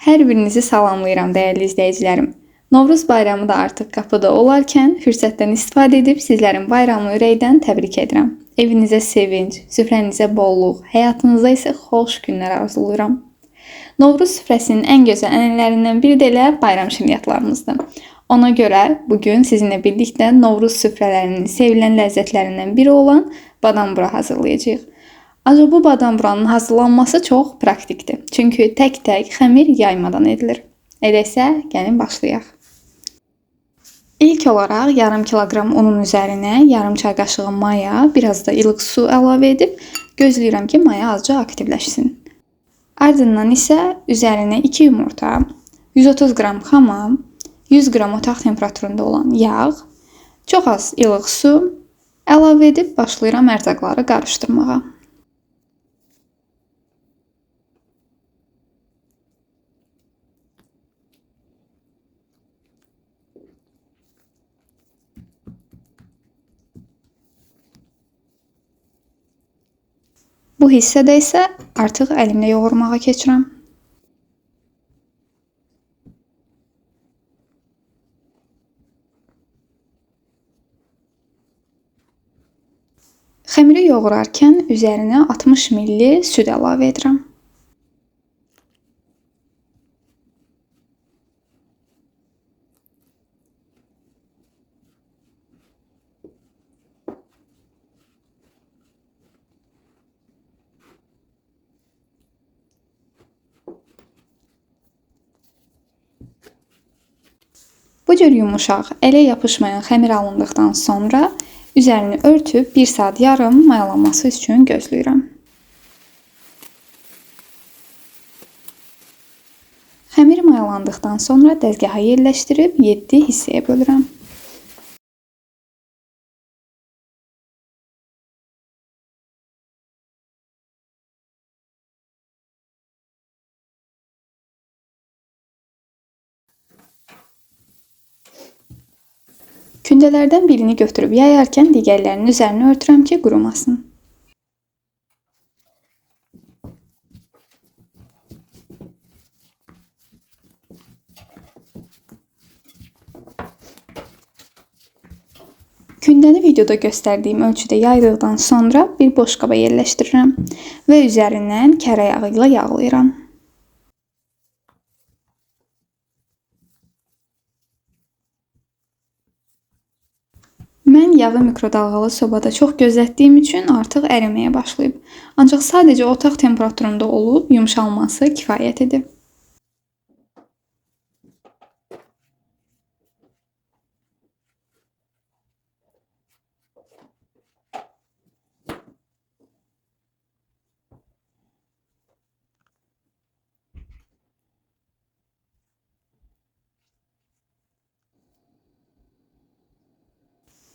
Hər birinizi salamlayıram dəyərli izləyicilərim. Novruz bayramı da artıq qapıda olarkən fürsətdən istifadə edib sizlərin bayramını ürəkdən təbrik edirəm. Evinizə sevinc, süfrənizə bolluq, həyatınızda isə xoş günlər arzulayıram. Novruz süfrəsinin ən gözəl ənənələrindən biri də elə bayram şirniyyatlarımızdır. Ona görə bugün sizinlə birlikdə Novruz süfrələrinin sevilən ləzzətlərindən biri olan badam-bura hazırlayacağıq. Ancaq bu badam-buranın hazırlanması çox praktikdir. Çünki tək-tək xəmir yaymadan edilir. Eləsə, gəlin başlayaq. İlk olaraq yarım kiloqram unun üzərinə yarım çay qaşığı maya, biraz da ilıq su əlavə edib gözləyirəm ki, maya azca aktivləşsin. Ardından isə üzərinə 2 yumurta, 130 qram xamam, 100 qram otaq temperaturunda olan yağ, çox az ilıq su əlavə edib başlayıram ərzaqları qarışdırmağa. Bu hissədə isə artıq əlimlə yoğurmağa keçirəm. Xəmiri yoğurarkən üzərinə 60 ml süd əlavə edirəm. Bu cür yumuşaq, ələ yapışmayan xəmir alındıqdan sonra üzərini örtüb 1 saat yarım mayalanması üçün gözləyirəm. Xəmir mayalandıqdan sonra dəzgaha yerləşdirib 7 hissəyə bölürəm. Kündələrdən birini götürüb yayarkən digərlərinin üzərini örtürəm ki, qurumasın. Kündəni videoda göstərdiyim ölçüdə yaydıqdan sonra bir boş qaba yerləşdirirəm və üzərindən kərə yağı ilə yağlayıram. Mən yağı mikrodalğalı sobada çox gözlətdiyim üçün artıq əriməyə başlayıb. Ancaq sadəcə otaq temperaturunda olub yumşalması kifayət edib.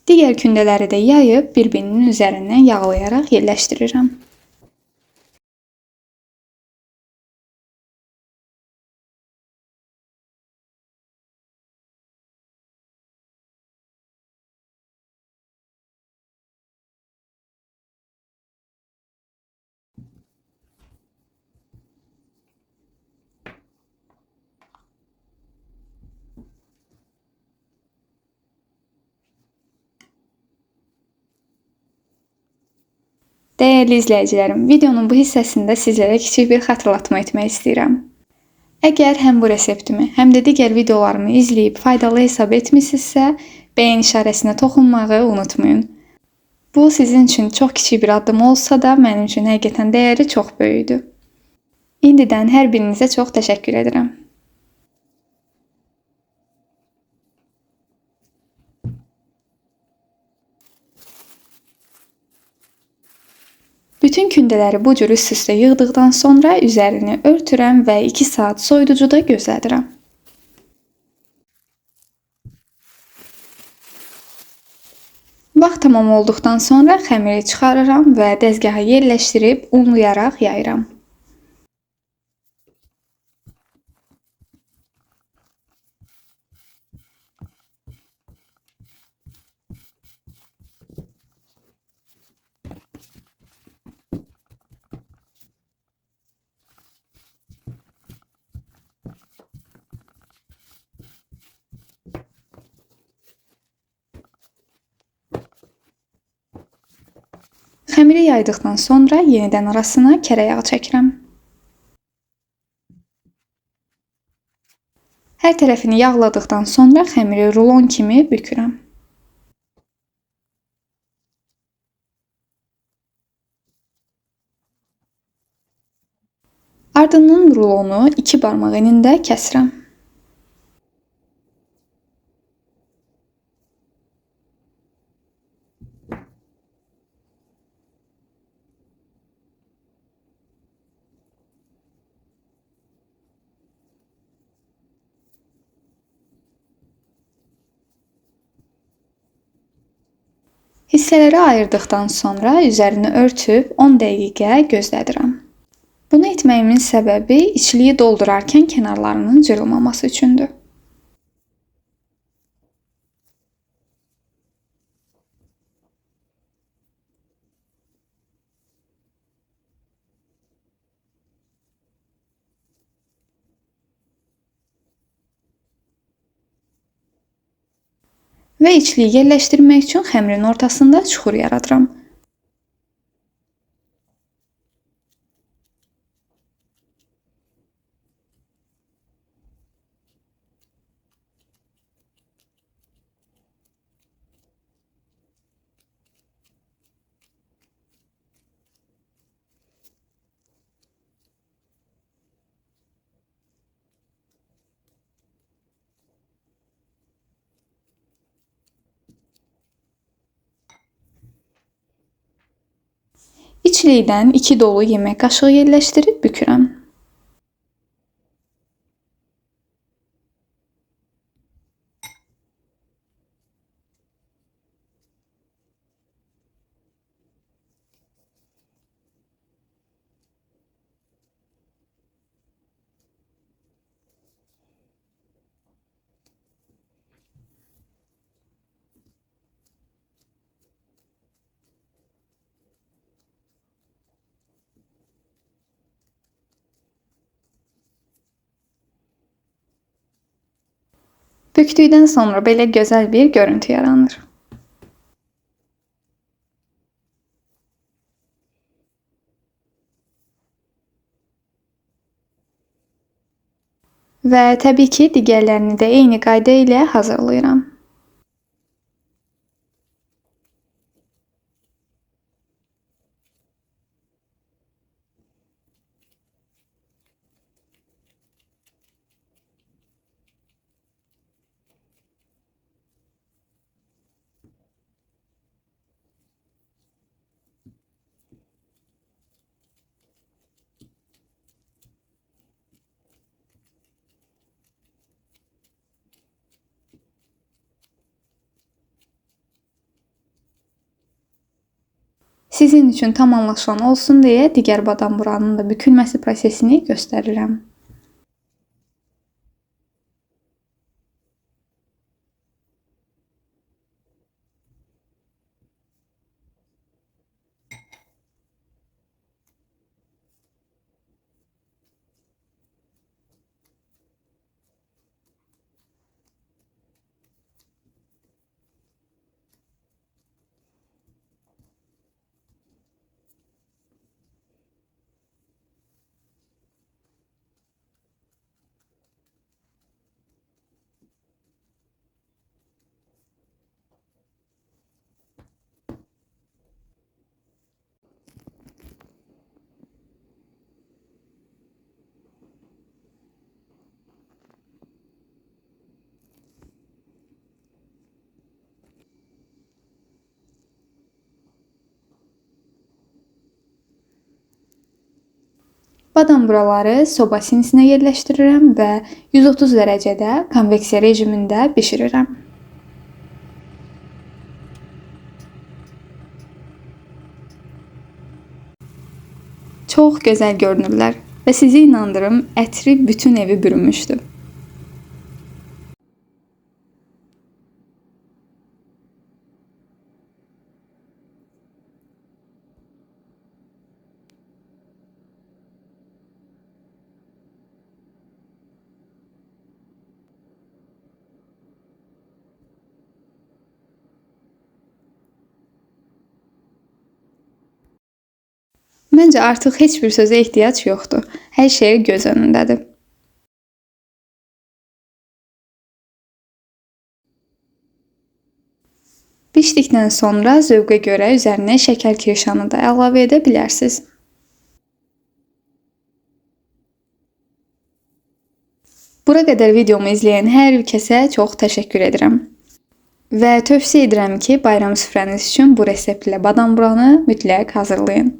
Digər kündələri də yayıb bir-birinin üzərindən yağlayaraq yerləşdirirəm. Dəyərli izləyicilərim, videonun bu hissəsində sizlərə kiçik bir xatırlatma etmək istəyirəm. Əgər həm bu reseptimi, həm də digər videolarımı izləyib faydalı hesab etmisinizsə, bəyən işarəsinə toxunmağı unutmayın. Bu sizin üçün çox kiçik bir addım olsa da, mənim üçün həqiqətən dəyəri çox böyükdür. İndidən hər birinizə çox təşəkkür edirəm. Bütün kündələri bu cür üst-üstə yığdıqdan sonra üzərini örtürəm və 2 saat soyuducuda gözlədirəm. Vaxt tamam olduqdan sonra xəmiri çıxarıram və dəzgaha yerləşdirib unlayaraq yayıram. Xəmiri yaydıqdan sonra yenidən arasına kərə yağı çəkirəm. Hər tərəfini yağladıqdan sonra xəmiri rulon kimi bükürəm. Ardından rulonu 2 barmaq enində kəsirəm. Hissələrə ayırdıqdan sonra üzərini örtüb 10 dəqiqə gözlədirəm. Bunu etməyimin səbəbi içliyi doldurarkən kənarlarının cırılmaması üçündür. Və içliyi yerləşdirmək üçün xəmirin ortasında çuxur yaradıram. İçlikdən 2 dolu yemək qaşığı yerləşdirib bükürəm. Bükdükdən sonra belə gözəl bir görüntü yaranır. Və təbii ki, digərlərini də eyni qayda ilə hazırlayıram. Sizin üçün tam anlaşılan olsun deyə digər badam buranın da bükülməsi prosesini göstərirəm. Badam buraları soba sinisinə yerləşdirirəm və 130 dərəcədə konveksiya rejimində bişirirəm. Çox gözəl görünürlər və sizi inandırım, ətri bütün evi bürümüşdü. Məncə artıq heç bir sözə ehtiyac yoxdur. Hər şey göz önündədir. Bişdikdən sonra zövqə görə üzərinə şəkər kirşanı da əlavə edə bilərsiniz. Bura qədər videomu izləyən hər bir kəsə çox təşəkkür edirəm. Və tövsiyə edirəm ki, bayram süfrəniz üçün bu reseptlə badam buranı mütləq hazırlayın.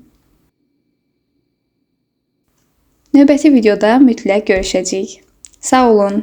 Növbəti videoda mütləq görüşəcəyik. Sağ olun.